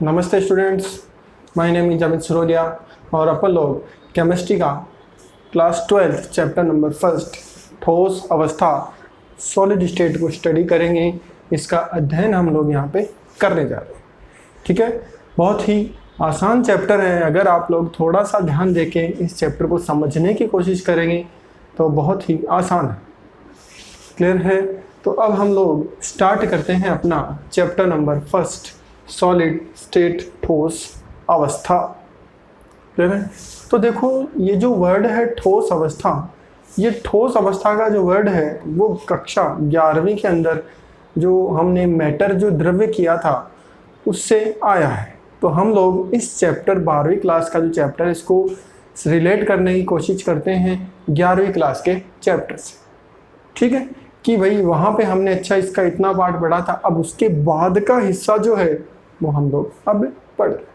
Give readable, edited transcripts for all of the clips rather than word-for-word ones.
नमस्ते students, my name is Amit Sarodiya और अपन लोग केमिस्ट्री का क्लास 12 चैप्टर नंबर फर्स्ट ठोस अवस्था सॉलिड स्टेट को स्टडी करेंगे। इसका अध्ययन हम लोग यहाँ पे करने जा रहे हैं। ठीक है, बहुत ही आसान चैप्टर है। अगर आप लोग थोड़ा सा ध्यान देके इस चैप्टर को समझने की कोशिश करेंगे तो बहुत ही आसान है। क्लियर है? तो अब हम लोग स्टार्ट करते हैं अपना chapter number first solid state ठोस अवस्था। क्लियर है? तो देखो, ये जो वर्ड है ठोस अवस्था, ये ठोस अवस्था का जो वर्ड है वो कक्षा 11वीं के अंदर जो हमने मैटर जो द्रव्य किया था उससे आया है। तो हम लोग इस चैप्टर 12वीं क्लास का जो चैप्टर है इसको रिलेट करने की कोशिश करते हैं 11वीं क्लास के चैप्टर से। ठीक है कि भाई वहाँ पे हमने अच्छा इसका इतना पार्ट पढ़ा था, अब उसके बाद का हिस्सा जो है वो हम लोग अब पढ़ रहे हैं।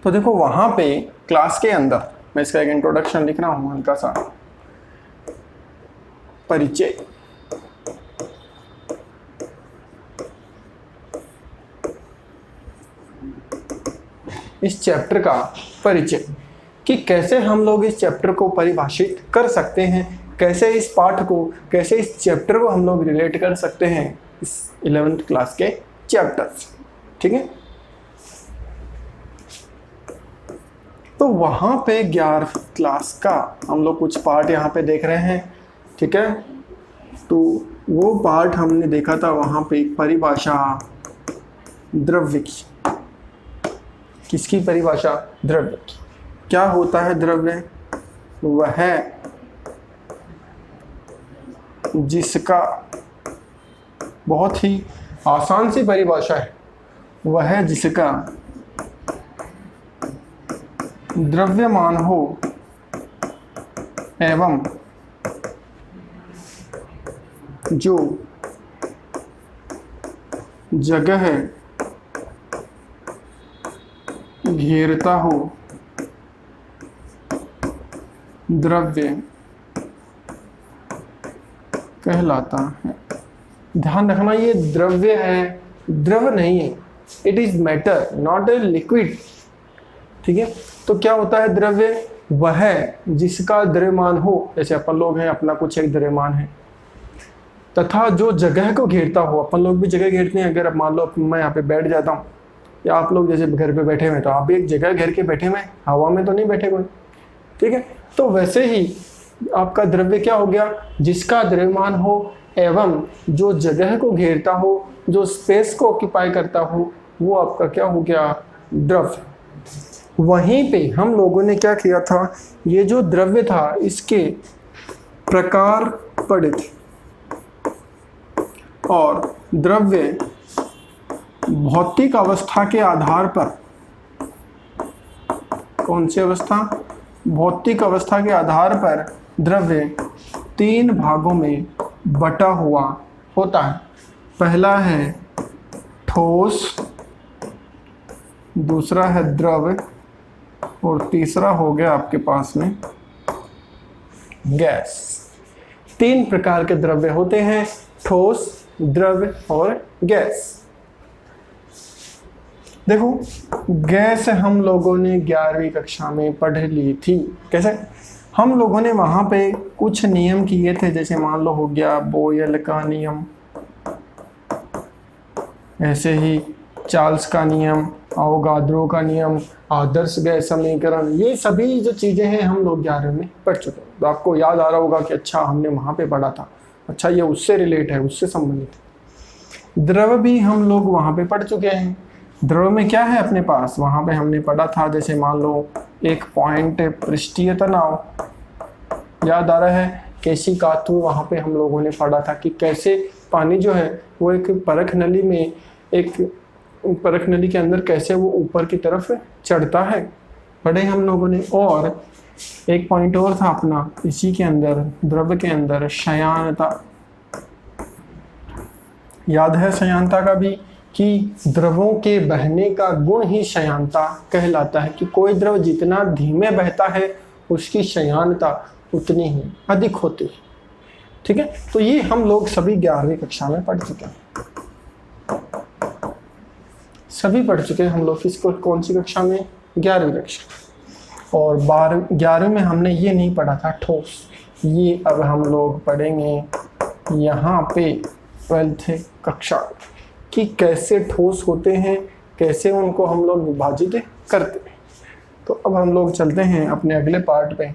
तो देखो, वहाँ पे क्लास के अंदर मैं इसका एक इंट्रोडक्शन लिख रहा हूँ, हल्का सा परिचय। इस चैप्टर का परिचय कि कैसे हम लोग इस चैप्टर को परिभाषित कर सकते हैं, कैसे इस पाठ को, कैसे इस चैप्टर को हम लोग रिलेट कर सकते हैं इस 11th क्लास के चैप्टर से। ठीक है, तो वहाँ पे 11th क्लास का हम लोग कुछ पार्ट यहाँ पे देख रहे हैं। ठीक है, तो वो पार्ट हमने देखा था वहाँ पे परिभाषा द्रव्य की। किसकी परिभाषा? द्रव्य की। क्या होता है द्रव्य? वह है जिसका, बहुत ही आसान सी परिभाषा है, वह है जिसका द्रव्यमान हो एवं जो जगह घेरता हो द्रव्य कहलाता है। ध्यान रखना, ये द्रव्य है, द्रव नहीं है। It is matter, not a liquid. ठीक है, तो क्या होता है द्रव्य? वह है जिसका द्रव्यमान हो, जैसे अपन लोग हैं, अपना कुछ एक द्रव्यमान है, तथा जो जगह को घेरता हो। अपन लोग भी जगह घेरते हैं। अगर अब मान लो मैं यहाँ पे बैठ जाता हूँ, या आप लोग जैसे घर पे बैठे हुए तो आप भी एक जगह घेर के बैठे हुए, हवा में तो नहीं बैठे कोई। ठीक है, तो वैसे ही आपका द्रव्य क्या हो गया? जिसका द्रव्यमान हो एवं जो जगह को घेरता हो, जो स्पेस को ऑक्यूपाई करता हो, वो आपका क्या हो गया? द्रव्य। वहीं पे हम लोगों ने क्या किया था, ये जो द्रव्य था इसके प्रकार पढ़े थे। और द्रव्य भौतिक अवस्था के आधार पर, कौन सी अवस्था? भौतिक अवस्था के आधार पर द्रव्य 3 भागों में बटा हुआ होता है। पहला है ठोस, दूसरा है द्रव और तीसरा हो गया आपके पास में गैस। 3 प्रकार के द्रव्य होते हैं, ठोस, द्रव और गैस। देखो, गैस हम लोगों ने 11वीं कक्षा में पढ़ ली थी। कैसे? हम लोगों ने वहाँ पे कुछ नियम किए थे, जैसे मान लो हो गया बोयल का नियम, ऐसे ही चार्ल्स का नियम, अवोगाद्रो का नियम, आदर्श गैस समीकरण, ये सभी जो चीज़ें हैं हम लोग 11वीं में पढ़ चुके हैं। तो आपको याद आ रहा होगा कि अच्छा हमने वहाँ पे पढ़ा था, अच्छा ये उससे रिलेट है, उससे संबंधित है। द्रव भी हम लोग वहाँ पे पढ़ चुके हैं। द्रव में क्या है अपने पास? वहाँ पे हमने पढ़ा था, जैसे मान लो एक पॉइंट पृष्ठीय तनाव, याद आ रहा है? कैसी कातु, वहाँ पे हम लोगों ने पढ़ा था कि कैसे पानी जो है वो एक परख नली में, एक परख नली के अंदर कैसे वो ऊपर की तरफ चढ़ता है, पढ़े हम लोगों ने। और एक पॉइंट और था अपना इसी के अंदर, द्रव के अंदर, शयानता। याद है शयानता का भी, कि द्रवों के बहने का गुण ही शयानता कहलाता है, कि कोई द्रव जितना धीमे बहता है उसकी शयानता उतनी ही अधिक होती है। ठीक है, तो ये हम लोग सभी 11वीं कक्षा में पढ़ चुके हैं, सभी पढ़ चुके हैं हम लोग। किसको, कौन सी कक्षा में? 11वीं कक्षा। और 11वीं में हमने ये नहीं पढ़ा था ठोस, ये अब हम लोग पढ़ेंगे यहाँ पे 12th कक्षा कि कैसे ठोस होते हैं, कैसे उनको हम लोग विभाजित करते हैं। तो अब हम लोग चलते हैं अपने अगले पार्ट पे।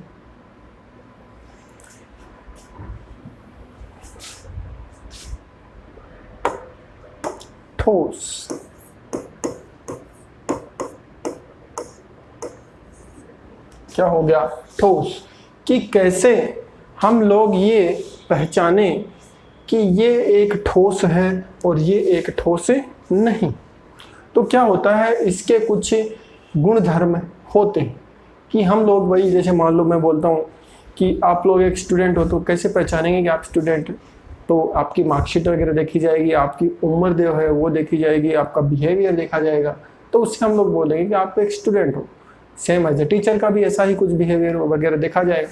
ठोस, क्या हो गया? ठोस, कि कैसे हम लोग ये पहचाने कि ये एक ठोस है और ये एक ठोस नहीं। तो क्या होता है, इसके कुछ गुण धर्म होते हैं कि हम लोग, वही जैसे मान लो मैं बोलता हूँ कि आप लोग एक स्टूडेंट हो, तो कैसे पहचानेंगे कि आप स्टूडेंट? तो आपकी मार्कशीट वगैरह देखी जाएगी, आपकी उम्र जो है वो देखी जाएगी, आपका बिहेवियर देखा जाएगा, तो उससे हम लोग बोलेंगे कि आप एक स्टूडेंट हो। सेम एज ए टीचर का भी ऐसा ही कुछ बिहेवियर वगैरह देखा जाएगा।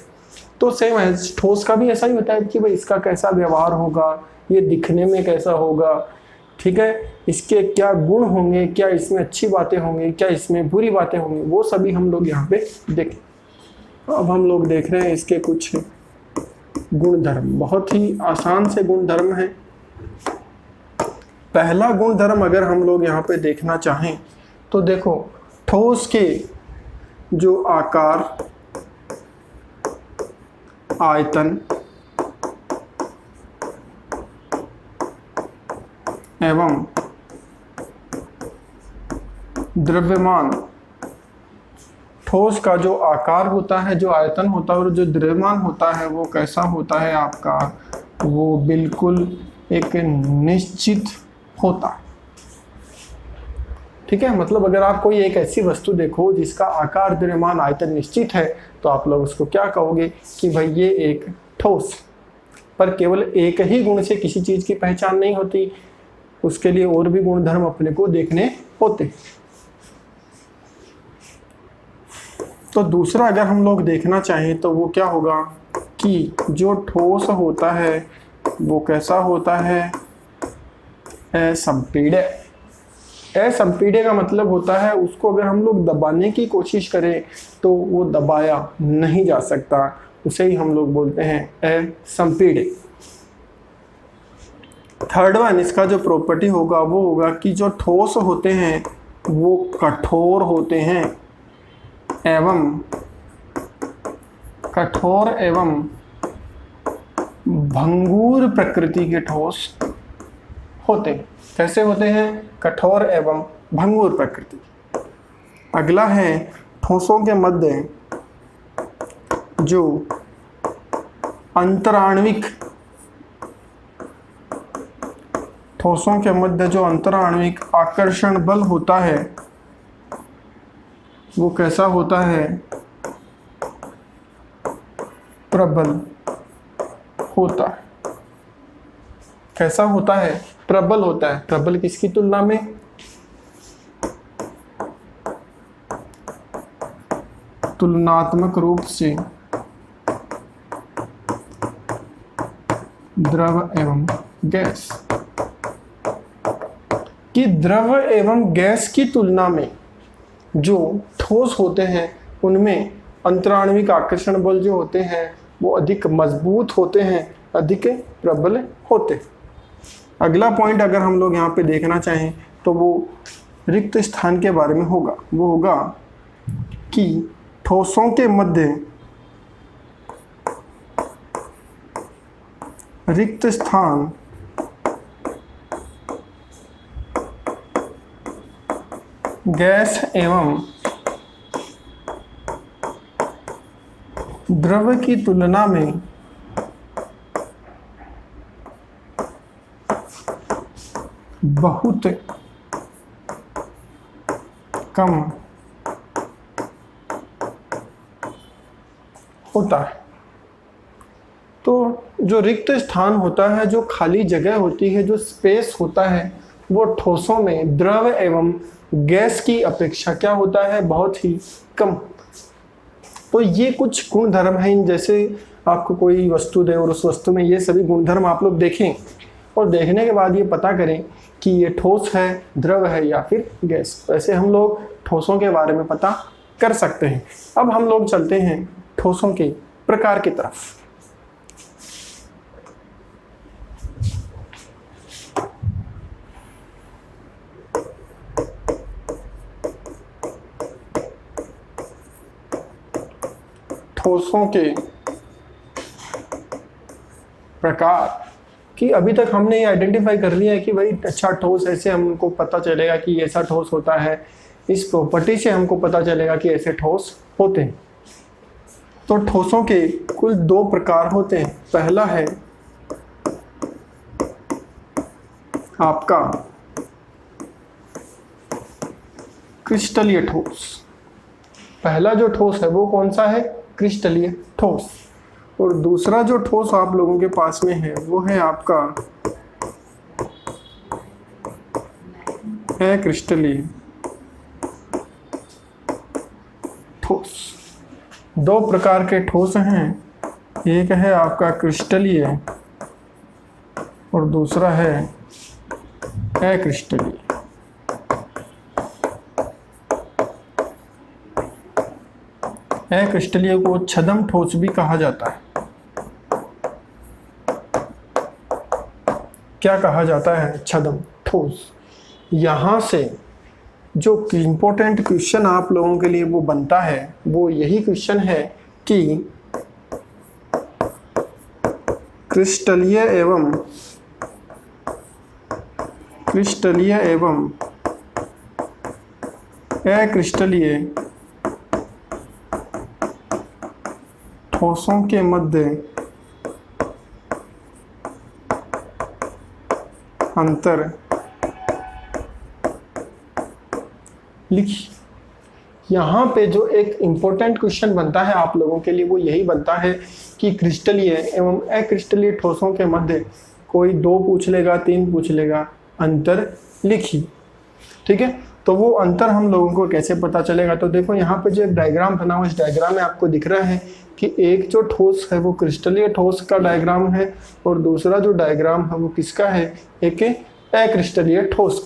तो सेम एज ठोस का भी ऐसा ही होता है कि भाई इसका कैसा व्यवहार होगा, ये दिखने में कैसा होगा, ठीक है, इसके क्या गुण होंगे, क्या इसमें अच्छी बातें होंगी, क्या इसमें बुरी बातें होंगी, वो सभी हम लोग यहाँ पे देखें। अब हम लोग देख रहे हैं इसके कुछ गुण धर्म, बहुत ही आसान से गुण धर्म है। पहला गुण धर्म अगर हम लोग यहाँ पे देखना चाहें तो देखो, ठोस के जो आकार, आयतन एवं द्रव्यमान, ठोस का जो आकार होता है, जो आयतन होता है और जो द्रव्यमान होता है वो कैसा होता है आपका, वो बिल्कुल एक निश्चित होता है। ठीक है, मतलब अगर आप कोई एक ऐसी वस्तु देखो जिसका आकार, द्रव्यमान, आयतन निश्चित है, तो आप लोग उसको क्या कहोगे कि भाई ये एक ठोस। पर केवल एक ही गुण से किसी चीज की पहचान नहीं होती, उसके लिए और भी गुण धर्म अपने को देखने होते। तो दूसरा अगर हम लोग देखना चाहें तो वो क्या होगा कि जो ठोस होता है वो कैसा होता है, असंपीड्य। असंपीड्य का मतलब होता है उसको अगर हम लोग दबाने की कोशिश करें तो वो दबाया नहीं जा सकता, उसे ही हम लोग बोलते हैं असंपीड्य। थर्ड वन, इसका जो प्रॉपर्टी होगा वो होगा कि जो ठोस होते हैं वो कठोर होते हैं एवं भंगुर प्रकृति के ठोस होते हैं। कैसे होते हैं? कठोर एवं भंगुर प्रकृति। अगला है ठोसों के मध्य जो अंतराण्विक, ठोसों के मध्य जो अंतराण्विक आकर्षण बल होता है वो कैसा होता है, प्रबल होता है। कैसा होता है? प्रबल होता है। प्रबल किसकी तुलना में? तुलनात्मक रूप से द्रव एवं गैस कि द्रव एवं गैस की तुलना में जो ठोस होते हैं उनमें अंतराण्विक आकर्षण बल जो होते हैं वो अधिक मजबूत होते हैं, अधिक प्रबल होते हैं। अगला पॉइंट अगर हम लोग यहाँ पे देखना चाहें तो वो रिक्त स्थान के बारे में होगा। वो होगा कि ठोसों के मध्य रिक्त स्थान गैस एवं द्रव की तुलना में बहुत कम होता है। तो जो रिक्त स्थान होता है, जो खाली जगह होती है, जो स्पेस होता है, वो ठोसों में द्रव एवं गैस की अपेक्षा क्या होता है, बहुत ही कम। तो ये कुछ गुण धर्म हैं, जैसे आपको कोई वस्तु दे और उस वस्तु में ये सभी गुणधर्म आप लोग देखें और देखने के बाद ये पता करें कि ये ठोस है, द्रव है या फिर गैस। वैसे हम लोग ठोसों के बारे में पता कर सकते हैं। अब हम लोग चलते हैं ठोसों के प्रकार की तरफ। ठोसों के प्रकार कि अभी तक हमने ये आइडेंटिफाई कर लिया है कि भाई अच्छा ठोस ऐसे हमको पता चलेगा कि ऐसा ठोस होता है, इस प्रॉपर्टी से हमको पता चलेगा कि ऐसे ठोस होते हैं। तो ठोसों के कुल 2 प्रकार होते हैं। पहला है आपका क्रिस्टलीय ठोस। पहला जो ठोस है वो कौन सा है? क्रिस्टलीय ठोस। और दूसरा जो ठोस आप लोगों के पास में है वो है आपका अक्रिस्टलीय ठोस। 2 प्रकार के ठोस हैं, एक है आपका क्रिस्टलीय और दूसरा है अक्रिस्टलीय। अक्रिस्टलीय को छद्म ठोस भी कहा जाता है। क्या कहा जाता है? छद्म ठोस। यहाँ से जो इम्पोर्टेंट क्वेश्चन आप लोगों के लिए वो बनता है वो यही क्वेश्चन है कि क्रिस्टलीय एवं अक्रिस्टलीय ठोसों के मध्य अंतर लिखिए। यहाँ पे जो एक इम्पोर्टेंट क्वेश्चन बनता है आप लोगों के लिए वो यही बनता है कि क्रिस्टलीय एवं अक्रिस्टलीय ठोसों के मध्य कोई 2 पूछ लेगा, 3 पूछ लेगा, अंतर लिखिए। ठीक है, तो वो अंतर हम लोगों को कैसे पता चलेगा? तो देखो यहाँ पे जो एक डायग्राम बना हुआ, इस डायग्राम में आपको दिख रहा है कि एक जो ठोस है वो क्रिस्टलीय ठोस का डायग्राम है और दूसरा जो डायग्राम है वो किसका है? एक अक्रिस्टलीय ठोस।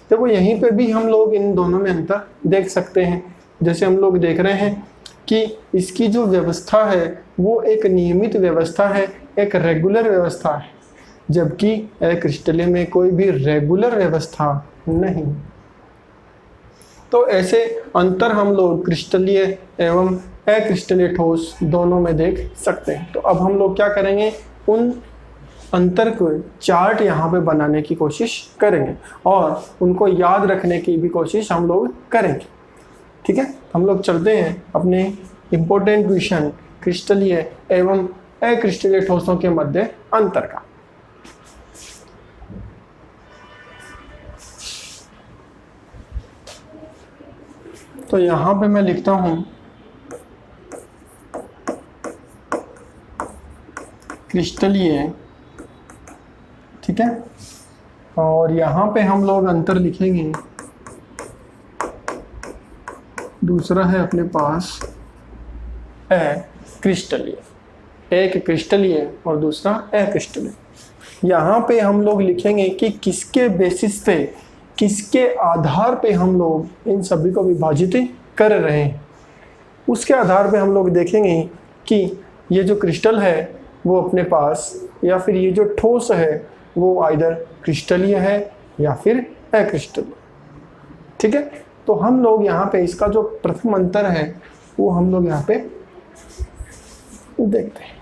देखो यहीं पे भी हम लोग इन दोनों में अंतर देख सकते हैं। जैसे हम लोग देख रहे हैं कि इसकी जो व्यवस्था है वो एक नियमित व्यवस्था है, एक रेगुलर व्यवस्था है, जबकि अक्रिस्टलीय में कोई भी रेगुलर व्यवस्था नहीं। तो ऐसे अंतर हम लोग क्रिस्टलीय एवं अक्रिस्टलीय ठोस दोनों में देख सकते हैं। तो अब हम लोग क्या करेंगे? उन अंतर को चार्ट यहाँ पे बनाने की कोशिश करेंगे और उनको याद रखने की भी कोशिश हम लोग करेंगे। ठीक है, हम लोग चलते हैं अपने इम्पोर्टेंट क्वेश्चन क्रिस्टलीय एवं अक्रिस्टलीय ठोसों के मध्य अंतर का। तो यहाँ पे मैं लिखता हूँ क्रिस्टलीय, ठीक है, और यहाँ पे हम लोग अंतर लिखेंगे। दूसरा है अपने पास अक्रिस्टलीय, एक क्रिस्टलीय और दूसरा अक्रिस्टलीय। यहाँ पे हम लोग लिखेंगे कि किसके बेसिस पे, किसके आधार पे हम लोग इन सभी को विभाजित कर रहे हैं। उसके आधार पे हम लोग देखेंगे कि ये जो क्रिस्टल है वो अपने पास, या फिर ये जो ठोस है वो आइदर क्रिस्टलीय है या फिर अक्रिस्टलीय। ठीक है, तो हम लोग यहाँ पे इसका जो प्रथम अंतर है वो हम लोग यहाँ पे देखते हैं।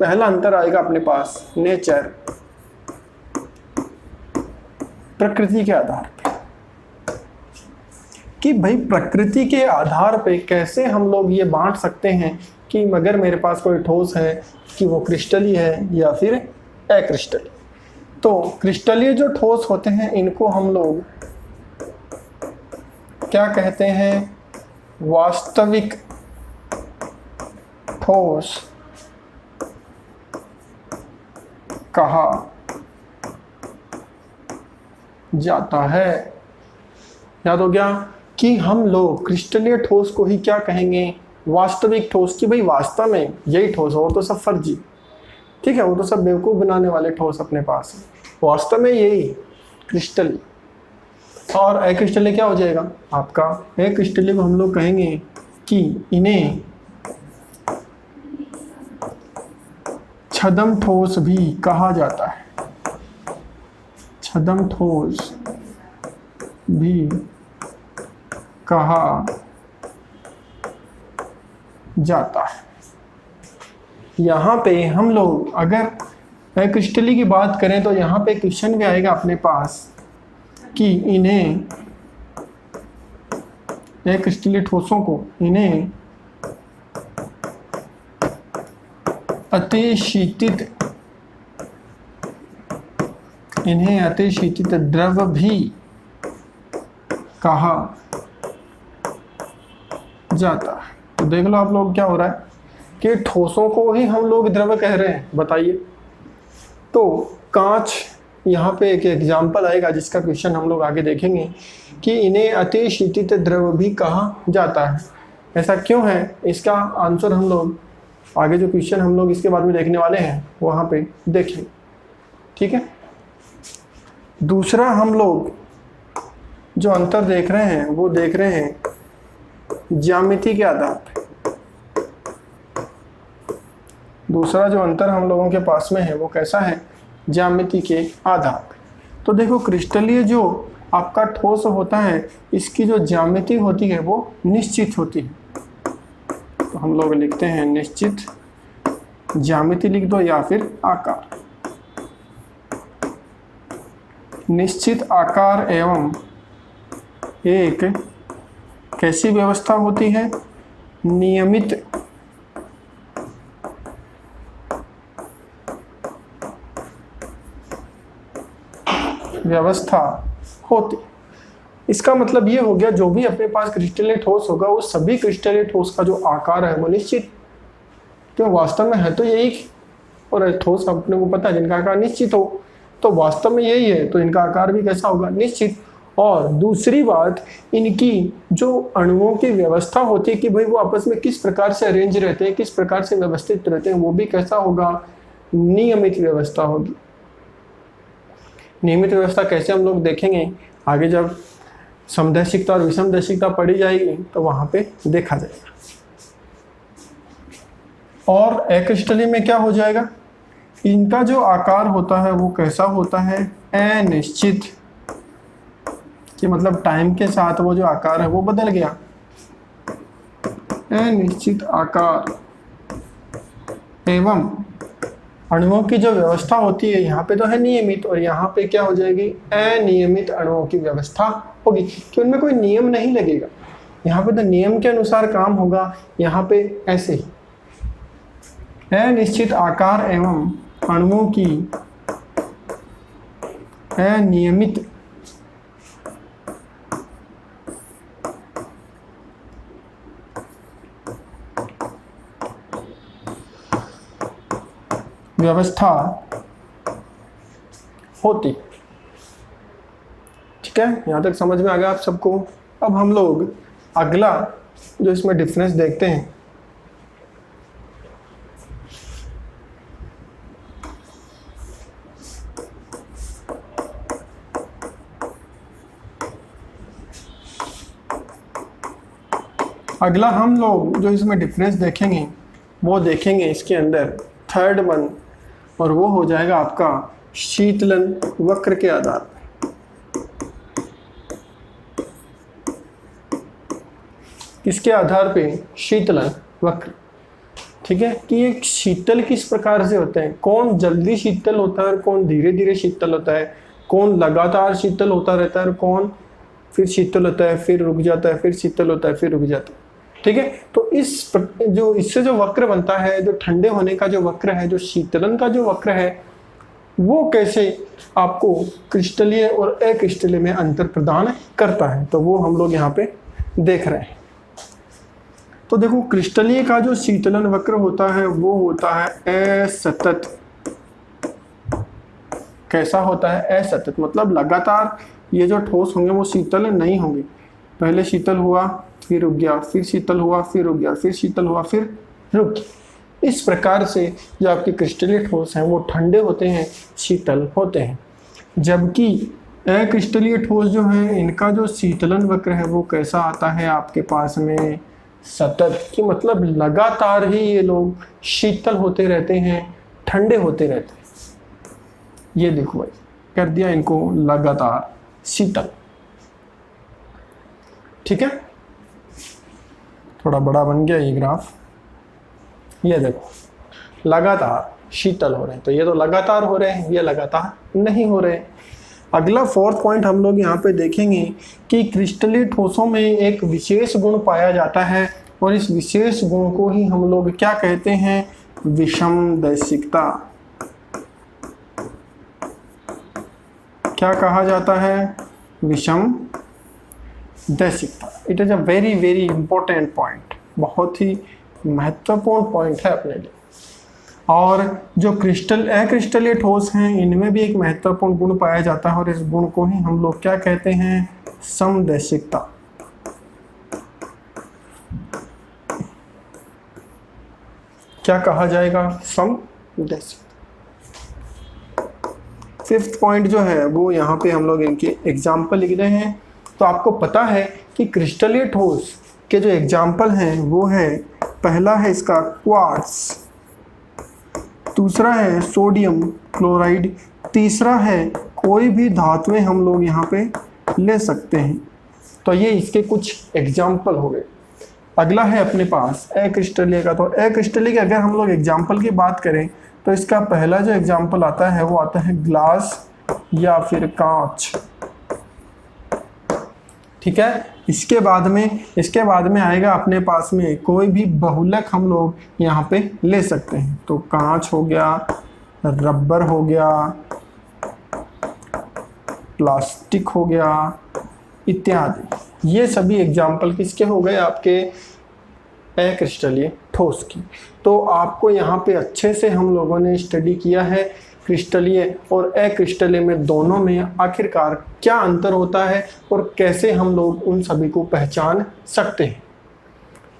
पहला अंतर आएगा अपने पास नेचर, प्रकृति के आधार पे, कि भाई प्रकृति के आधार पे कैसे हम लोग ये बांट सकते हैं कि अगर मेरे पास कोई ठोस है कि वो क्रिस्टलीय है या फिर अक्रिस्टलीय। तो क्रिस्टलीय जो ठोस होते हैं इनको हम लोग क्या कहते हैं? वास्तविक ठोस कहा जाता है। याद हो गया कि हम लोग क्रिस्टलीय ठोस को ही क्या कहेंगे? वास्तविक ठोस की भाई वास्तव में यही ठोस है, वो तो सब फर्जी, ठीक है, वो तो सब बेवकूफ़ बनाने वाले ठोस अपने पास है, वास्तव में यही क्रिस्टल। और अक्रिस्टलीय क्या हो जाएगा आपका? अक्रिस्टलीय को हम लोग कहेंगे कि इन्हें छद्म ठोस भी कहा जाता है, छद्म ठोस भी कहा जाता है। यहाँ पे हम लोग अगर अक्रिस्टलीय की बात करें तो यहाँ पे क्वेश्चन भी आएगा अपने पास कि इन्हें अक्रिस्टलीय ठोसों को इन्हें अतिशीतित द्रव भी कहा जाता है। तो देख लो आप लोग क्या हो रहा है कि ठोसों को ही हम लोग द्रव कह रहे हैं, बताइए। तो कांच, यहाँ पे एक एग्जाम्पल आएगा जिसका क्वेश्चन हम लोग आगे देखेंगे कि इन्हें अतिशीतित द्रव भी कहा जाता है। ऐसा क्यों है, इसका आंसर हम लोग आगे जो क्वेश्चन हम लोग इसके बाद में देखने वाले हैं वहाँ पे देखेंगे, ठीक है। दूसरा हम लोग जो अंतर देख रहे हैं वो देख रहे हैं ज्यामिति के आधार पे। दूसरा जो अंतर हम लोगों के पास में है वो कैसा है? ज्यामिति के आधार पे। तो देखो क्रिस्टलीय जो आपका ठोस होता है इसकी जो ज्यामिति होती है वो निश्चित होती है। तो हम लोग लिखते हैं निश्चित ज्यामिति लिख दो या फिर आकार। निश्चित आकार एवं एक कैसी व्यवस्था होती है? नियमित व्यवस्था होती। इसका मतलब ये हो गया जो भी अपने पास क्रिस्टलीय ठोस होगा वो सभी क्रिस्टलीय ठोस का जो आकार है वो निश्चित, क्यों वास्तव में है तो यही, और ठोस अपने को पता है जिनका आकार निश्चित हो तो वास्तव में यही है, तो इनका आकार भी कैसा होगा? निश्चित। और दूसरी बात, इनकी जो अणुओं की व्यवस्था होती है कि भाई वो आपस में किस प्रकार से अरेंज रहते हैं, किस प्रकार से व्यवस्थित रहते हैं, वो भी कैसा होगा? नियमित व्यवस्था होगी। नियमित व्यवस्था कैसे हम लोग देखेंगे आगे, जब समदैशिकता और विषमदैशिकता पढ़ी जाएगी तो वहां पे देखा जाएगा। और अक्रिस्टलीय में क्या हो जाएगा? इनका जो आकार होता है वो कैसा होता है? अनिश्चित, कि मतलब टाइम के साथ वो जो आकार है वो बदल गया। अनिश्चित आकार एवं अणुओं की जो व्यवस्था होती है यहाँ पे तो है नियमित, और यहाँ पे क्या हो जाएगी? अनियमित अणुओं की व्यवस्था होगी, कि उनमें कोई नियम नहीं लगेगा। यहाँ पे तो नियम के अनुसार काम होगा, यहाँ पे ऐसे ही। अनिश्चित आकार एवं अणुओं की अनियमित व्यवस्था होती। ठीक है, यहां तक समझ में आ गया आप सबको। अब हम लोग अगला जो इसमें डिफरेंस देखते हैं, अगला हम लोग जो इसमें डिफरेंस देखेंगे वो देखेंगे इसके अंदर थर्ड वन, और वो हो जाएगा आपका शीतलन वक्र के आधार पर। किसके आधार पे? शीतलन वक्र। ठीक है, कि ये शीतल किस प्रकार से होते हैं, कौन जल्दी शीतल होता है, कौन धीरे धीरे शीतल होता है, कौन लगातार शीतल होता रहता है, कौन फिर शीतल होता है फिर रुक जाता है, फिर शीतल होता है फिर रुक जाता है। ठीक है, तो इससे जो वक्र बनता है, जो ठंडे होने का जो वक्र है, जो शीतलन का जो वक्र है, वो कैसे आपको क्रिस्टलीय और अक्रिस्टलीय में अंतर प्रदान करता है, तो वो हम लोग यहाँ पे देख रहे हैं। तो देखो क्रिस्टलीय का जो शीतलन वक्र होता है वो होता है असतत। कैसा होता है? असतत, मतलब लगातार ये जो ठोस होंगे वो शीतल नहीं होंगे। पहले शीतल हुआ, फिर रुक गया, फिर शीतल हुआ, फिर रुक गया, फिर शीतल हुआ, फिर रुक गया। इस प्रकार से जो आपके क्रिस्टलीय ठोस हैं वो ठंडे होते हैं, शीतल होते हैं। जबकि अक्रिस्टलीय ठोस जो है इनका जो शीतलन वक्र है वो कैसा आता है आपके पास में, सतत, कि मतलब लगातार ही ये लोग शीतल होते रहते हैं, ठंडे होते रहते हैं। ये देखो भाई, कर दिया इनको लगातार शीतल। ठीक है, थोड़ा बड़ा बन गया ये ग्राफ। ये देखो लगातार शीतल हो रहे हैं, तो ये तो लगातार हो रहे हैं, ये लगातार नहीं हो रहे हैं। अगला फोर्थ पॉइंट हम लोग यहाँ पे देखेंगे कि क्रिस्टलीय ठोसों में एक विशेष गुण पाया जाता है और इस विशेष गुण को ही हम लोग क्या कहते हैं, विषमदैशिकता। क्या कहा जाता है, विषमदैशिकता। It is a very very important point, बहुत ही महत्वपूर्ण पॉइंट है अपने लिए। और जो अक्रिस्टलीय ठोस हैं इनमें भी एक महत्वपूर्ण गुण पाया जाता है और इस गुण को ही हम लोग क्या कहते हैं, समदैशिकता। क्या कहा जाएगा, समदैशिकता। फिफ्थ पॉइंट जो है वो यहाँ पे हम लोग इनके एग्जाम्पल लिख रहे हैं। तो आपको पता है कि क्रिस्टलीय ठोस के जो एग्जाम्पल हैं वो है, पहला है इसका क्वार्ट्ज, दूसरा है सोडियम क्लोराइड, तीसरा है कोई भी धातुएं हम लोग यहाँ पे ले सकते हैं। तो ये इसके कुछ एग्जाम्पल हो गए। अगला है अपने पास अक्रिस्टलीय का। तो अक्रिस्टलीय के अगर हम लोग एग्जाम्पल की बात करें तो इसका पहला जो एग्जाम्पल आता है वो आता है ग्लास या फिर कांच। ठीक है, इसके बाद में आएगा अपने पास में कोई भी बहुलक हम लोग यहाँ पे ले सकते हैं। तो कांच हो गया, रबर हो गया, प्लास्टिक हो गया इत्यादि। ये सभी एग्जाम्पल किसके हो गए, आपके अक्रिस्टलीय ठोस की। तो आपको यहाँ पे अच्छे से हम लोगों ने स्टडी किया है क्रिस्टलीय और अक्रिस्टलीय में दोनों में आखिरकार क्या अंतर होता है और कैसे हम लोग उन सभी को पहचान सकते हैं।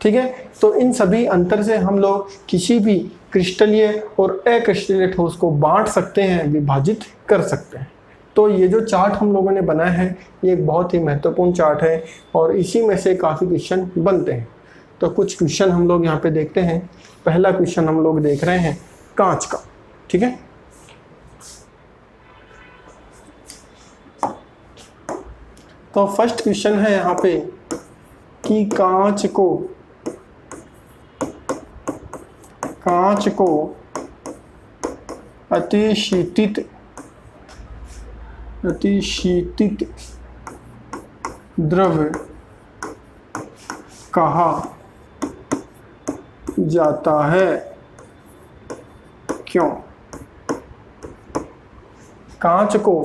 ठीक है, तो इन सभी अंतर से हम लोग किसी भी क्रिस्टलीय और अक्रिस्टलीय ठोस को बांट सकते हैं, विभाजित कर सकते हैं। तो ये जो चार्ट हम लोगों ने बनाया है ये एक बहुत ही महत्वपूर्ण चार्ट है और इसी में से काफ़ी क्वेश्चन बनते हैं। तो कुछ क्वेश्चन हम लोग यहाँ पे देखते हैं। पहला क्वेश्चन हम लोग देख रहे हैं कांच का। ठीक है, तो फर्स्ट क्वेश्चन है यहाँ पे कि कांच को अतिशीतित द्रव्य कहा जाता है, क्यों? कांच को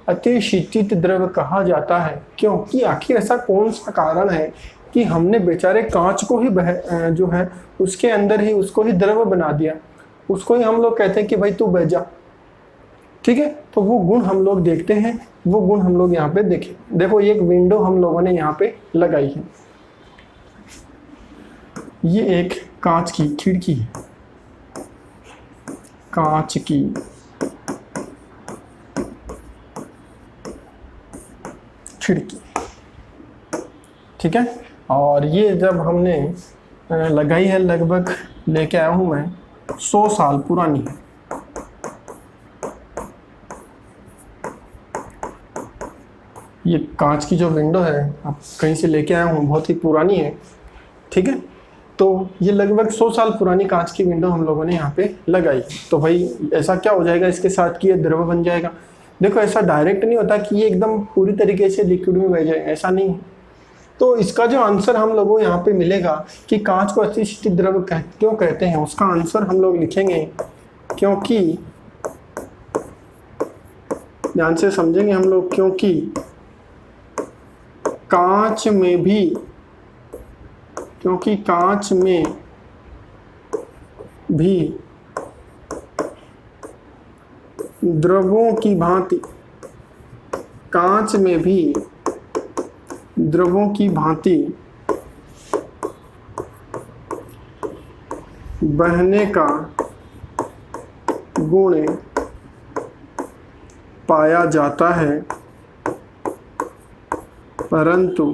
अतिशीतित द्रव्य कहा जाता है क्योंकि आखिर ऐसा कौन सा कारण है कि हमने बेचारे कांच को ही जो है उसके अंदर ही उसको ही द्रव्य बना दिया, उसको ही हम लोग कहते हैं कि भाई तू बह जा। ठीक है, तो वो गुण हम लोग देखते हैं, वो गुण हम लोग यहाँ पे देखें। देखो ये एक विंडो हम लोगों ने यहाँ पे लगाई है, ये एक कांच की खिड़की है, कांच की खिड़की। ठीक है, और ये जब हमने लगाई है, लगभग लेके आया हूँ मैं 100 साल पुरानी है। ये कांच की जो विंडो है आप कहीं से लेके आया हूँ, बहुत ही पुरानी है। ठीक है, तो ये लगभग 100 साल पुरानी कांच की विंडो हम लोगों ने यहाँ पे लगाई। तो भाई ऐसा क्या हो जाएगा इसके साथ कि ये द्रव बन जाएगा? देखो ऐसा डायरेक्ट नहीं होता कि ये एकदम पूरी तरीके से लिक्विड में बह जाए, ऐसा नहीं है। तो इसका जो आंसर हम लोगों को यहाँ पे मिलेगा कि कांच को अतिशीतित द्रव क्यों कहते हैं, उसका आंसर हम लोग लिखेंगे क्योंकि, ध्यान से समझेंगे हम लोग, क्योंकि कांच में भी द्रवों की भांति बहने का गुण पाया जाता है, परंतु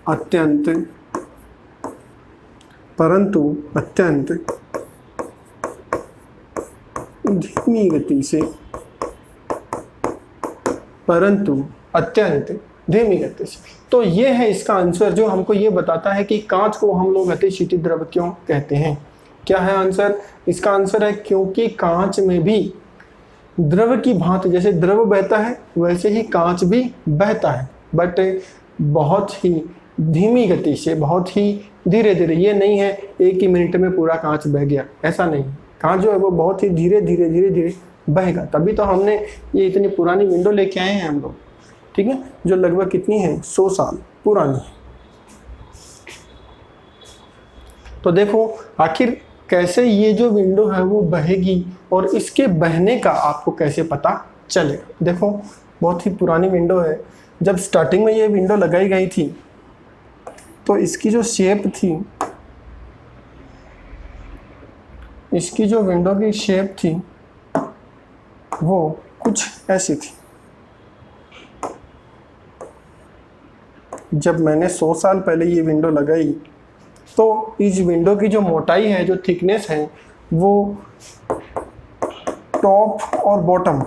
अत्यंत धीमी गति से, तो ये है इसका आंसर जो हमको ये बताता है कि कांच को हम लोग अतिशीतित द्रव क्यों कहते हैं। क्या है आंसर? इसका आंसर है क्योंकि कांच में भी द्रव की भांति, जैसे द्रव बहता है वैसे ही कांच भी बहता है, बट बहुत ही धीमी गति से, बहुत ही धीरे धीरे। ये नहीं है एक ही मिनट में पूरा कांच बह गया, ऐसा नहीं। कांच जो है वो बहुत ही धीरे धीरे बहेगा। तभी तो हमने ये इतनी पुरानी विंडो लेके आए हैं हम लोग, ठीक है, जो लगभग कितनी है, 100 साल पुरानी। तो देखो आखिर कैसे ये जो विंडो है वो बहेगी और इसके बहने का आपको कैसे पता चलेगा। देखो बहुत ही पुरानी विंडो है। जब स्टार्टिंग में ये विंडो लगाई गई थी तो इसकी जो शेप थी, इसकी जो विंडो की शेप थी वो कुछ ऐसी थी। जब मैंने 100 साल पहले ये विंडो लगाई तो इस विंडो की जो मोटाई है, जो थिकनेस है, वो टॉप और बॉटम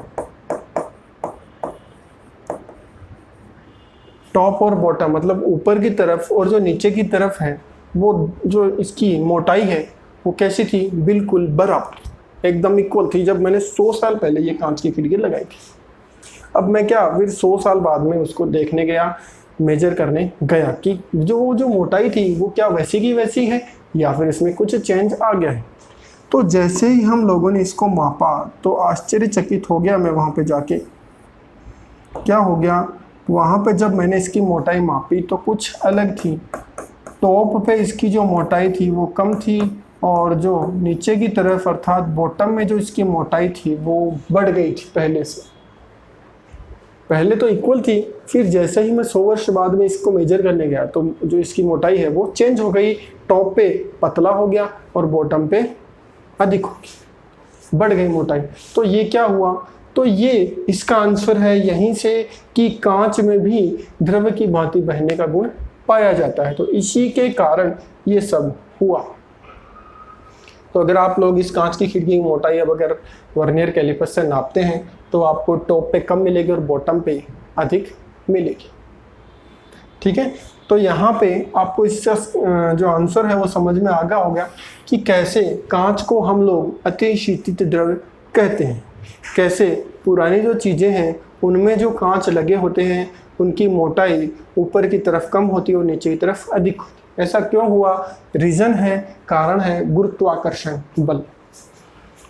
मतलब ऊपर की तरफ और जो नीचे की तरफ है, वो जो इसकी मोटाई है वो कैसी थी, बिल्कुल बराबर, एकदम इक्वल थी जब मैंने 100 साल पहले ये कांच की खिड़की लगाई थी। अब मैं क्या फिर 100 साल बाद में उसको देखने गया, मेजर करने गया कि जो मोटाई थी वो क्या वैसी की वैसी है या फिर इसमें कुछ चेंज आ गया है। तो जैसे ही हम लोगों ने इसको मापा तो आश्चर्यचकित हो गया मैं वहाँ पे जाके। क्या हो गया, वहाँ पे जब मैंने इसकी मोटाई मापी तो कुछ अलग थी। टॉप पे इसकी जो मोटाई थी वो कम थी और जो नीचे की तरफ अर्थात बॉटम में जो इसकी मोटाई थी वो बढ़ गई थी पहले से। पहले तो इक्वल थी, फिर जैसे ही मैं 100 वर्ष बाद में इसको मेजर करने गया तो जो इसकी मोटाई है वो चेंज हो गई। टॉप पे पतला हो गया और बॉटम पे अधिक हो गई, बढ़ गई मोटाई। तो ये क्या हुआ, तो ये इसका आंसर है यहीं से कि कांच में भी द्रव की भांति बहने का गुण पाया जाता है। तो इसी के कारण ये सब हुआ। तो अगर आप लोग इस कांच की खिड़की की मोटाई अब अगर वर्नियर कैलिपर से नापते हैं तो आपको टॉप पे कम मिलेगी और बॉटम पे अधिक मिलेगी, ठीक है। तो यहाँ पे आपको इसका जो आंसर है वो समझ में आ गया होगा कि कैसे कांच को हम लोग अतिशीतित द्रव कहते हैं। कैसे पुरानी जो चीज़ें हैं उनमें जो कांच लगे होते हैं उनकी मोटाई ऊपर की तरफ कम होती है और नीचे की तरफ अधिक होती है। ऐसा क्यों हुआ, रीज़न है, कारण है गुरुत्वाकर्षण बल।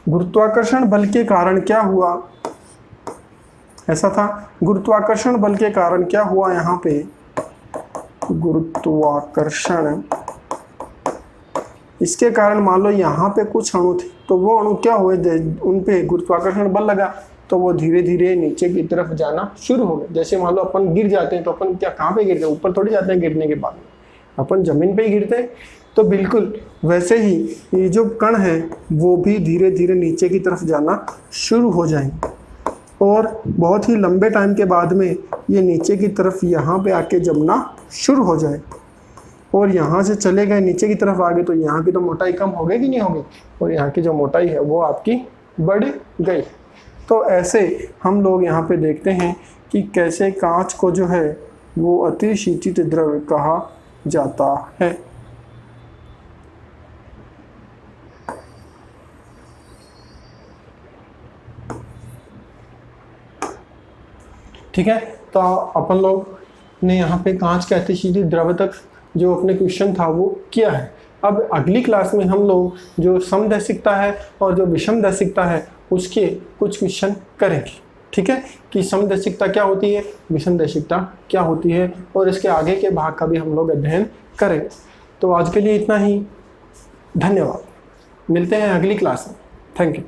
गुरुत्वाकर्षण बल के कारण क्या हुआ, ऐसा था, गुरुत्वाकर्षण बल के कारण क्या हुआ, यहाँ पे गुरुत्वाकर्षण, इसके कारण मान लो यहाँ पे कुछ अणु थे तो वो अणु क्या हुए, उन पे गुरुत्वाकर्षण बल लगा तो वो धीरे धीरे नीचे की तरफ जाना शुरू हो गए। जैसे मान लो अपन गिर जाते हैं तो अपन क्या कहाँ पे गिरते हैं, ऊपर थोड़ी जाते हैं गिरने के बाद में, अपन जमीन पे ही गिरते हैं। तो बिल्कुल वैसे ही ये जो कण है वो भी धीरे धीरे नीचे की तरफ जाना शुरू हो जाएंगे और बहुत ही लंबे टाइम के बाद में ये नीचे की तरफ यहाँ पे आके जमना शुरू हो जाए और यहाँ से चले गए नीचे की तरफ आगे तो यहाँ की तो मोटाई कम हो गई कि नहीं होगी और यहाँ की जो मोटाई है वो आपकी बढ़ गई। तो ऐसे हम लोग यहाँ पे देखते हैं कि कैसे कांच को जो है वो अतिशीतित द्रव कहा जाता है। ठीक है, तो अपन लोग ने यहाँ पे कांच के अतिशीतित द्रव तक जो अपने क्वेश्चन था वो किया है। अब अगली क्लास में हम लोग जो समदैशिकता है और जो विषमदैशिकता है उसके कुछ क्वेश्चन करेंगे, ठीक है, कि समदैशिकता क्या होती है, विषमदैशिकता क्या होती है और इसके आगे के भाग का भी हम लोग अध्ययन करेंगे। तो आज के लिए इतना ही, धन्यवाद, मिलते हैं अगली क्लास में, थैंक यू।